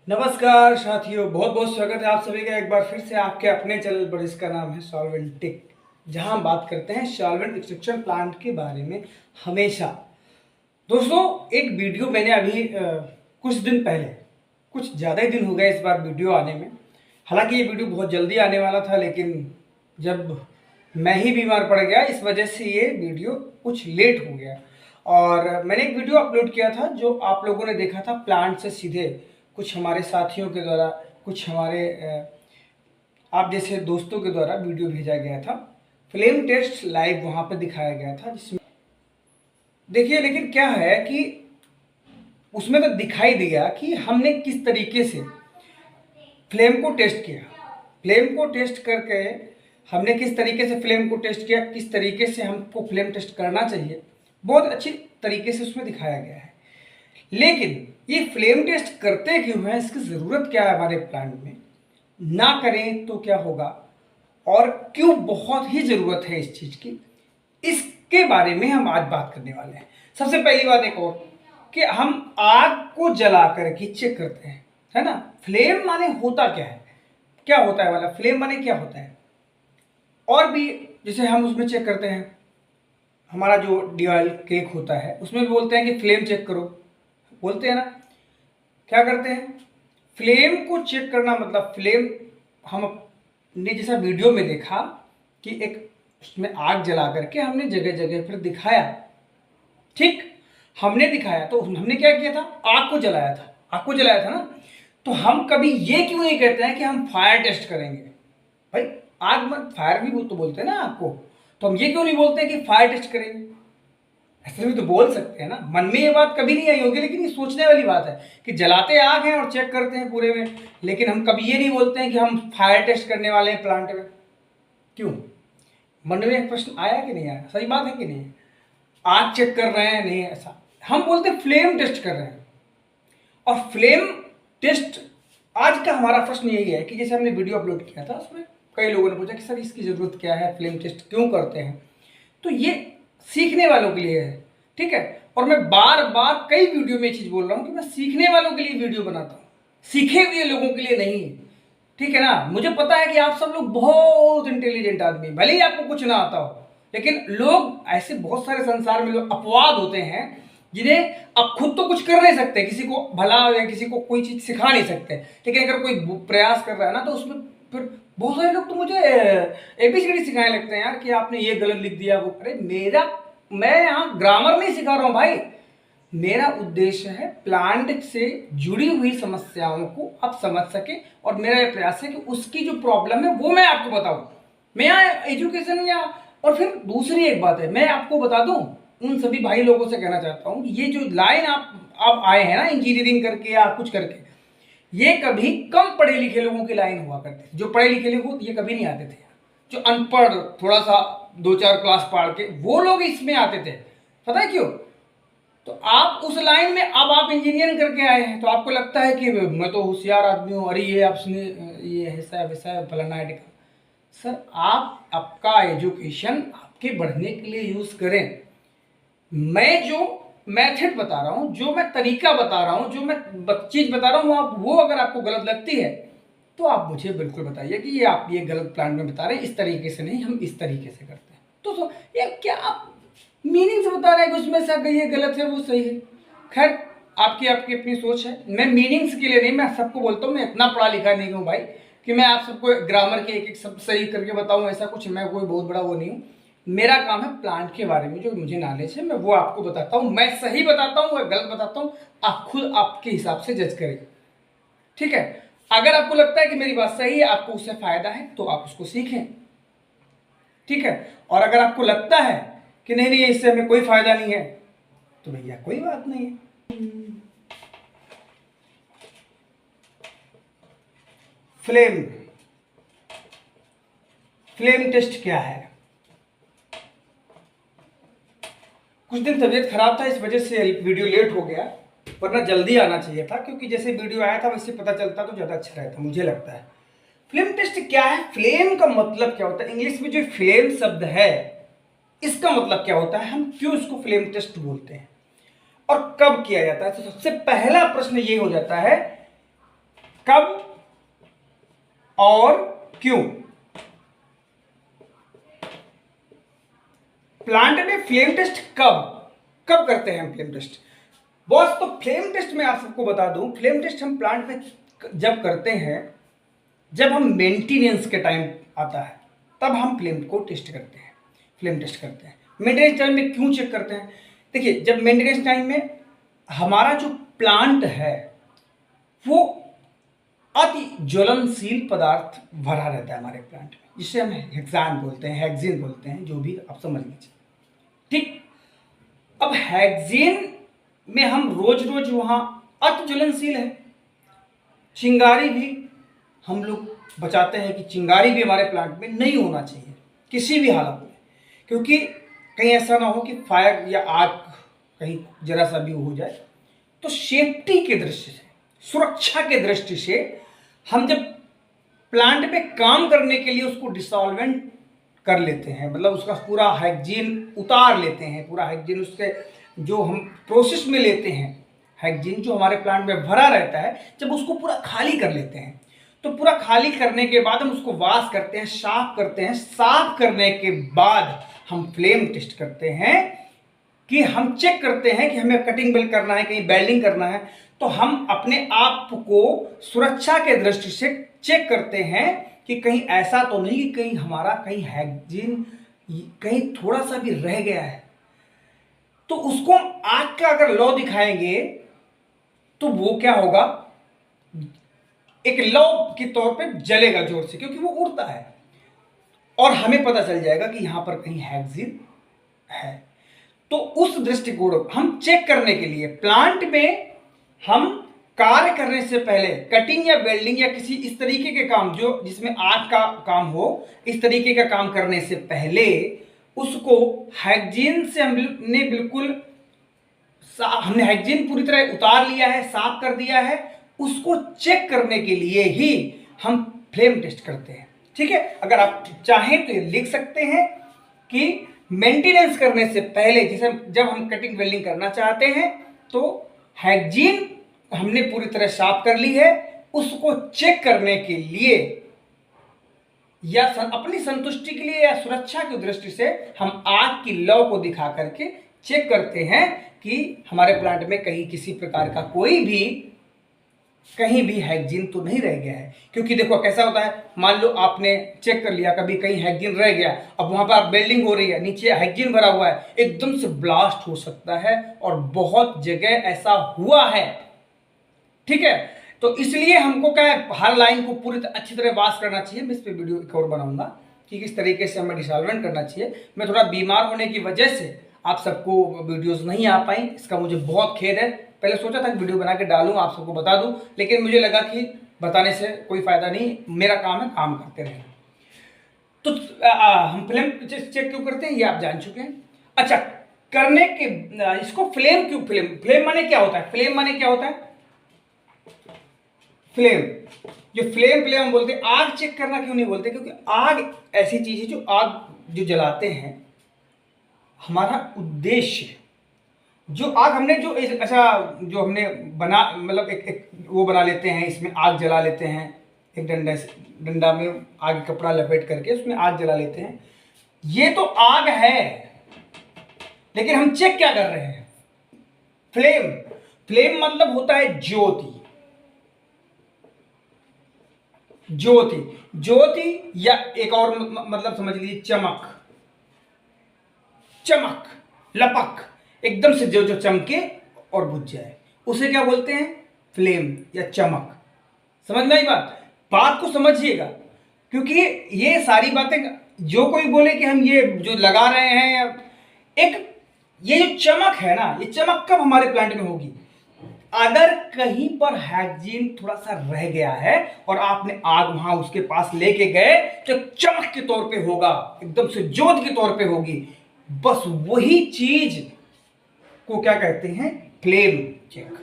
नमस्कार साथियों, बहुत बहुत स्वागत है आप सभी का एक बार फिर से आपके अपने चैनल पर। इसका नाम है सॉल्वेंटिक, जहां हम बात करते हैं सॉल्वेंट एक्सट्रैक्शन प्लांट के बारे में हमेशा। दोस्तों, एक वीडियो मैंने अभी कुछ दिन पहले, कुछ ज़्यादा ही दिन हो गए इस बार वीडियो आने में। हालांकि ये वीडियो बहुत जल्दी आने वाला था, लेकिन जब मैं ही बीमार पड़ गया इस वजह से ये वीडियो कुछ लेट हो गया। और मैंने एक वीडियो अपलोड किया था जो आप लोगों ने देखा था, प्लांट से सीधे कुछ हमारे साथियों के द्वारा, कुछ हमारे आप जैसे दोस्तों के द्वारा वीडियो भेजा गया था। फ्लेम टेस्ट लाइव वहाँ पे दिखाया गया था, जिसमें देखिए, लेकिन क्या है कि उसमें तो दिखाई दिया कि हमने किस तरीके से फ्लेम को टेस्ट किया। फ्लेम को टेस्ट करके हमने किस तरीके से फ्लेम को टेस्ट किया, किस तरीके से हमको फ्लेम टेस्ट करना चाहिए, बहुत अच्छी तरीके से उसमें दिखाया गया है। लेकिन ये फ्लेम टेस्ट करते क्यों हैं, इसकी ज़रूरत क्या है हमारे प्लांट में, ना करें तो क्या होगा, और क्यों बहुत ही ज़रूरत है इस चीज़ की, इसके बारे में हम आज बात करने वाले हैं। सबसे पहली बात एक और कि हम आग को जला करके चेक करते हैं, है ना। फ्लेम माने होता क्या है, क्या होता है वाला फ्लेम माने क्या होता है। और भी जैसे हम उसमें चेक करते हैं, हमारा जो डीऑयल केक होता है उसमें भी बोलते हैं कि फ्लेम चेक करो, बोलते हैं ना। क्या करते हैं, फ्लेम को चेक करना, मतलब फ्लेम हमने जैसा वीडियो में देखा कि एक उसमें आग जला करके हमने जगह जगह पर दिखाया। ठीक, हमने दिखाया तो हमने क्या किया था, आग को जलाया था, आग को जलाया था ना। तो हम कभी ये क्यों नहीं कहते हैं कि हम फायर टेस्ट करेंगे। भाई आग में फायर भी तो बोलते हैं ना आपको, तो हम ये क्यों नहीं बोलते हैं कि फायर टेस्ट करेंगे। ऐसे भी तो बोल सकते हैं ना। मन में ये बात कभी नहीं आई होगी, लेकिन ये सोचने वाली बात है कि जलाते आग हैं और चेक करते हैं पूरे में, लेकिन हम कभी ये नहीं बोलते हैं कि हम फायर टेस्ट करने वाले हैं प्लांट में। क्यों, मन में एक प्रश्न आया कि नहीं आया, सही बात है कि नहीं। आग चेक कर रहे हैं, नहीं ऐसा हम बोलते हैं, फ्लेम टेस्ट कर रहे हैं। और फ्लेम टेस्ट आज का हमारा प्रश्न यही है कि जैसे हमने वीडियो अपलोड किया था, उसमें कई लोगों ने पूछा कि सर इसकी ज़रूरत क्या है, फ्लेम टेस्ट क्यों करते हैं। तो ये सीखने वालों के लिए है, ठीक है। और मैं बार बार कई वीडियो में ये चीज़ बोल रहा हूँ कि मैं सीखने वालों के लिए वीडियो बनाता हूँ, सीखे हुए लोगों के लिए नहीं, ठीक है ना। मुझे पता है कि आप सब लोग बहुत इंटेलिजेंट आदमी, भले ही आपको कुछ ना आता हो, लेकिन लोग ऐसे बहुत सारे संसार में लोग अपवाद होते हैं जिन्हें आप खुद तो कुछ कर नहीं सकते, किसी को भला या किसी को कोई चीज़ सिखा नहीं सकते, लेकिन अगर कोई प्रयास कर रहा है ना, तो उसमें फिर बहुत सारे लोग तो मुझे एबीसीडी सिखाने लगते हैं यार, कि आपने ये गलत लिख दिया वो। अरे मैं यहाँ ग्रामर नहीं सिखा रहा हूँ भाई, मेरा उद्देश्य है प्लांट से जुड़ी हुई समस्याओं को आप समझ सके, और मेरा ये प्रयास है कि उसकी जो प्रॉब्लम है वो मैं आपको बताऊं। मैं यहाँ एजुकेशन या, और फिर दूसरी एक बात है, मैं आपको बता दूं, उन सभी भाई लोगों से कहना चाहता हूँ, ये जो लाइन आप आए हैं ना इंजीनियरिंग करके या कुछ करके, ये कभी कम पढ़े लिखे लोगों की लाइन हुआ करती थी। जो पढ़े लिखे लोग ये कभी नहीं आते थे, जो अनपढ़ थोड़ा सा 2-4 क्लास पढ़ के वो लोग इसमें आते थे। पता है क्यों, तो आप उस लाइन में, अब आप इंजीनियरिंग करके आए हैं तो आपको लगता है कि मैं तो होशियार आदमी हूँ, अरे ये आपने ये ऐसा वैसा है फलाना है। सर आप आपका एजुकेशन आपके बढ़ने के लिए यूज़ करें। मैं जो मेथड बता रहा हूँ, जो मैं तरीका बता रहा हूँ, जो मैं चीज़ बता रहा हूँ, आप वो अगर आपको गलत लगती है तो आप मुझे बिल्कुल बताइए कि ये आप ये गलत प्लान में बता रहे हैं, इस तरीके से नहीं, हम इस तरीके से करते हैं। तो ये क्या आप मीनिंग से बता रहे हैं कि उसमें से अगर ये गलत है वो सही है। खैर आपकी आपकी अपनी सोच है, मैं मीनिंग्स के लिए नहीं, मैं सबको बोलता हूँ, मैं इतना पढ़ा लिखा नहीं हूँ भाई कि मैं आप सबको ग्रामर के एक एक शब्द सही करके बताऊँ, ऐसा कुछ मैं कोई बहुत बड़ा वो नहीं हूँ। मेरा काम है प्लांट के बारे में जो मुझे नॉलेज है मैं वो आपको बताता हूँ। मैं सही बताता हूँ या गलत बताता हूँ, आप खुद आपके हिसाब से जज करें, ठीक है। अगर आपको लगता है कि मेरी बात सही है, आपको उससे फायदा है, तो आप उसको सीखें, ठीक है। और अगर आपको लगता है कि नहीं नहीं इससे हमें कोई फायदा नहीं है, तो भैया कोई बात नहीं है। फ्लेम फ्लेम टेस्ट क्या है। कुछ दिन तबीयत खराब था, इस वजह से वीडियो लेट हो गया, वरना जल्दी आना चाहिए था, क्योंकि जैसे वीडियो आया था वैसे पता चलता तो ज़्यादा अच्छा रहता, मुझे लगता है। फ्लेम टेस्ट क्या है, फ्लेम का मतलब क्या होता है, इंग्लिश में जो फ्लेम शब्द है इसका मतलब क्या होता है, हम क्यों इसको फ्लेम टेस्ट बोलते हैं और कब किया जाता है। तो सबसे पहला प्रश्न ये हो जाता है कब और क्यों? प्लांट में फ्लेम टेस्ट कब कब करते हैं हम फ्लेम टेस्ट बॉस? तो फ्लेम टेस्ट में आप सबको बता दूं, फ्लेम टेस्ट हम प्लांट में जब करते हैं, जब हम मेंटेनेंस के टाइम आता है तब हम फ्लेम को टेस्ट करते हैं, फ्लेम टेस्ट करते हैं। मेंटेनेंस टाइम में क्यों चेक करते हैं? देखिए, जब मेंटेनेंस टाइम में हमारा जो प्लांट है वो अति ज्वलनशील पदार्थ भरा रहता है हमारे प्लांट में, जिसे हम हेक्सान बोलते हैं, हेक्सेन बोलते हैं, जो भी आप समझ लीजिए। ठीक, अब हेक्सेन में हम रोज रोज वहां अति ज्वलनशील है, चिंगारी भी हम लोग बचाते हैं कि चिंगारी भी हमारे प्लांट में नहीं होना चाहिए किसी भी हालत में, क्योंकि कहीं ऐसा ना हो कि फायर या आग कहीं जरा सा भी हो जाए। तो सेफ्टी के दृष्टि से, सुरक्षा के दृष्टि से हम जब प्लांट में काम करने के लिए उसको डिसॉल्वेंट कर लेते हैं, मतलब उसका पूरा हेक्सेन उतार लेते हैं, पूरा हेक्सेन उसके जो हम प्रोसेस में लेते हैं, हेक्सेन जो हमारे प्लांट में भरा रहता है, जब उसको पूरा खाली कर लेते हैं, तो पूरा खाली करने के बाद हम उसको वॉश करते हैं, साफ करते हैं। साफ करने के बाद हम फ्लेम टेस्ट करते हैं कि हम चेक करते हैं कि हमें कटिंग बेल्ट करना है, कहीं बेल्डिंग करना है, तो हम अपने आप को सुरक्षा के दृष्टि से चेक करते हैं कि कहीं ऐसा तो नहीं कि कहीं हमारा कहीं हेक्सेन कहीं थोड़ा सा भी रह गया है। तो उसको आग का अगर लौ दिखाएंगे तो वो क्या होगा, एक लौ के तौर पे जलेगा जोर से, क्योंकि वो उड़ता है, और हमें पता चल जाएगा कि यहां पर कहीं हेक्सेन है। तो उस दृष्टिकोण हम चेक करने के लिए प्लांट में हम कार्य करने से पहले कटिंग या वेल्डिंग या किसी इस तरीके के काम जो जिसमें आग का काम हो, इस तरीके का काम करने से पहले उसको हेक्सेन से हमने बिल्कुल हमने हेक्सेन पूरी तरह उतार लिया है, साफ कर दिया है, उसको चेक करने के लिए ही हम फ्लेम टेस्ट करते हैं। ठीक है, अगर आप चाहें तो ये लिख सकते हैं कि मेंटेनेंस करने से पहले, जैसे जब हम कटिंग वेल्डिंग करना चाहते हैं तो हेक्सेन हमने पूरी तरह साफ कर ली है, उसको चेक करने के लिए या अपनी संतुष्टि के लिए या सुरक्षा की दृष्टि से हम आग की लौ को दिखा करके चेक करते हैं कि हमारे प्लांट में कहीं किसी प्रकार का कोई भी कहीं भी हेक्सेन तो नहीं रह गया है। क्योंकि देखो कैसा होता है, मान लो आपने चेक कर लिया कभी कहीं हेक्सेन रह गया, अब वहां पर बिल्डिंग हो रही है, नीचे हेक्सेन भरा हुआ है, एकदम से ब्लास्ट हो सकता है, और बहुत जगह ऐसा हुआ है। ठीक है, तो इसलिए हमको क्या है, हर लाइन को पूरी अच्छी तरह वॉश करना चाहिए। मैं इस पर वीडियो एक और बनाऊंगा कि किस तरीके से हमें डिसॉल्वेंट करना चाहिए। मैं थोड़ा बीमार होने की वजह से आप सबको वीडियोस नहीं आ पाई, इसका मुझे बहुत खेद है। पहले सोचा था कि वीडियो बना के डालूं, आप सबको बता दूं, लेकिन मुझे लगा कि बताने से कोई फायदा नहीं, मेरा काम है काम करते रहना। तो हम फ्लेम चेक क्यों करते हैं ये आप जान चुके हैं। अच्छा, करने के इसको फ्लेम क्यों, फ्लेम माने क्या होता है, फ्लेम माने क्या होता है, फ्लेम जो फ्लेम हम बोलते हैं, आग चेक करना क्यों नहीं बोलते, क्योंकि आग ऐसी चीज है जो आग जो जलाते हैं, हमारा उद्देश्य जो आग हमने जो अच्छा जो हमने बना मतलब एक वो बना लेते हैं, इसमें आग जला लेते हैं, एक डंडा में आग कपड़ा लपेट करके उसमें आग जला लेते हैं, ये तो आग है, लेकिन हम चेक क्या कर रहे हैं, फ्लेम। फ्लेम मतलब होता है ज्योति, ज्योति ज्योति या एक और मतलब समझ लीजिए चमक, चमक लपक, एकदम से जो चमके और बुझ जाए, उसे क्या बोलते हैं, फ्लेम या चमक। समझ में आई बात को समझिएगा, क्योंकि ये सारी बातें जो कोई बोले कि हम ये जो लगा रहे हैं, एक ये जो चमक है ना, ये चमक कब हमारे प्लांट में होगी, अगर कहीं पर हेक्सेन थोड़ा सा रह गया है और आपने आग वहां उसके पास लेके गए तो चमक के तौर पे होगा, एकदम से ज्योत के तौर पे होगी। बस वही चीज को क्या कहते हैं, फ्लेम चेक।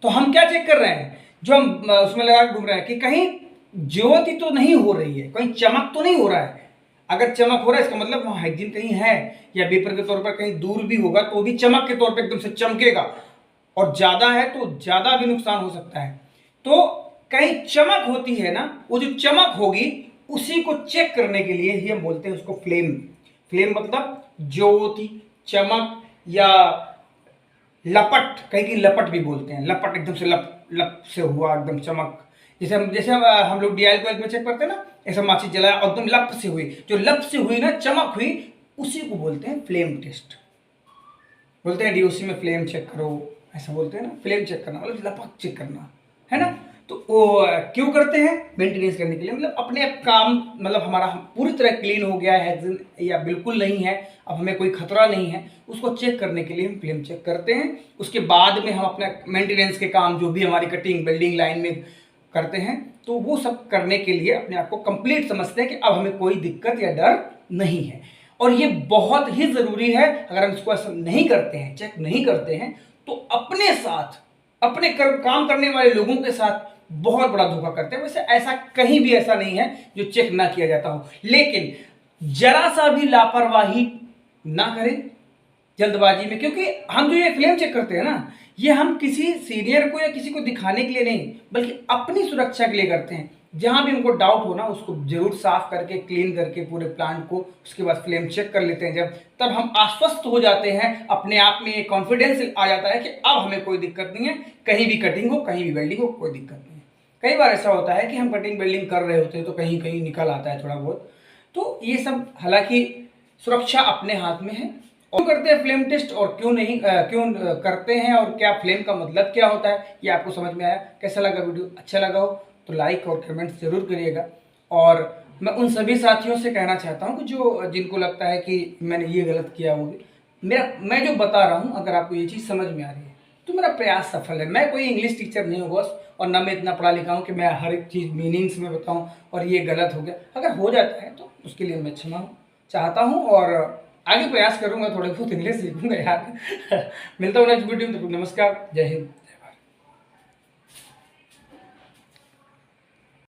तो हम क्या चेक कर रहे हैं, जो हम उसमें लगा के घूम रहे हैं कि कहीं ज्योति तो नहीं हो रही है, कहीं चमक तो नहीं हो रहा है। अगर चमक हो रहा है इसका मतलब वहां हेक्सेन कहीं है, या वेपर के तौर पर कहीं दूर भी होगा तो भी चमक के तौर पर एकदम से चमकेगा, और ज्यादा है तो ज्यादा भी नुकसान हो सकता है। तो कहीं चमक होती है ना, वो जो चमक होगी उसी को चेक करने के लिए ही हम बोलते हैं उसको फ्लेम। फ्लेम मतलब ज्योति, चमक, या लपट, कहीं की लपट भी बोलते हैं। लपट एकदम से लप लप से हुआ एकदम चमक, जैसे हम लोग DIL को में चेक करते हैं ना, ऐसा माचिस जलाया और एकदम लप से हुई, जो लप से हुई ना, चमक हुई, उसी को बोलते हैं फ्लेम टेस्ट। बोलते हैं DOC में फ्लेम चेक करो, ऐसा बोलते हैं ना, फ्लेम चेक करना मतलब लपक चेक करना, है ना। तो वो क्यों करते हैं? मेंटेनेंस करने के लिए, मतलब अपने काम, मतलब हमारा पूरी तरह क्लीन हो गया है या बिल्कुल नहीं है, अब हमें कोई खतरा नहीं है, उसको चेक करने के लिए हम फ्लेम चेक करते हैं। उसके बाद में हम अपना मेंटेनेंस के काम जो भी हमारी कटिंग बिल्डिंग लाइन में करते हैं, तो वो सब करने के लिए अपने आप को कंप्लीट समझते हैं कि अब हमें कोई दिक्कत या डर नहीं है। और ये बहुत ही ज़रूरी है। अगर हम इसको ऐसा नहीं करते हैं, चेक नहीं करते हैं, तो अपने साथ, अपने काम करने वाले लोगों के साथ बहुत बड़ा धोखा करते हैं। वैसे ऐसा कहीं भी ऐसा नहीं है जो चेक ना किया जाता हो, लेकिन जरा सा भी लापरवाही ना करें जल्दबाजी में, क्योंकि हम जो ये फ्लेम चेक करते हैं ना, ये हम किसी सीनियर को या किसी को दिखाने के लिए नहीं, बल्कि अपनी सुरक्षा के लिए करते हैं। जहां भी हमको डाउट हो ना, उसको जरूर साफ करके क्लीन करके पूरे प्लांट को, उसके बाद फ्लेम चेक कर लेते हैं जब, तब हम आश्वस्त हो जाते हैं, अपने आप में एक कॉन्फिडेंस आ जाता है कि अब हमें कोई दिक्कत नहीं है, कहीं भी कटिंग हो, कहीं भी वेल्डिंग हो, कोई दिक्कत नहीं है। कई बार ऐसा होता है कि हम कटिंग वेल्डिंग कर रहे होते हैं तो कहीं कहीं निकल आता है थोड़ा बहुत, तो ये सब हालांकि सुरक्षा अपने हाथ में है। क्यों करते हैं फ्लेम टेस्ट और क्यों नहीं करते हैं, और क्या फ्लेम का मतलब क्या होता है, ये आपको समझ में आया। कैसा लगा वीडियो? अच्छा लगा हो तो लाइक और कमेंट्स जरूर करिएगा। और मैं उन सभी साथियों से कहना चाहता हूँ कि जिनको लगता है कि मैंने ये गलत किया होगी, मैं जो बता रहा हूँ, अगर आपको ये चीज़ समझ में आ रही है तो मेरा प्रयास सफल है। मैं कोई इंग्लिश टीचर नहीं हूँ बॉस, और ना मैं इतना पढ़ा लिखा हूँ कि मैं हर एक चीज़ मीनिंग्स में बताऊँ और ये गलत हो गया। अगर हो जाता है तो उसके लिए मैं क्षमा चाहता हूँ, और आगे प्रयास करूंगा, थोड़े बहुत इंग्लिश सीखूंगा यार। मिलता हूँ नेक्स्ट वीडियो में, तो नमस्कार, जय हिंद।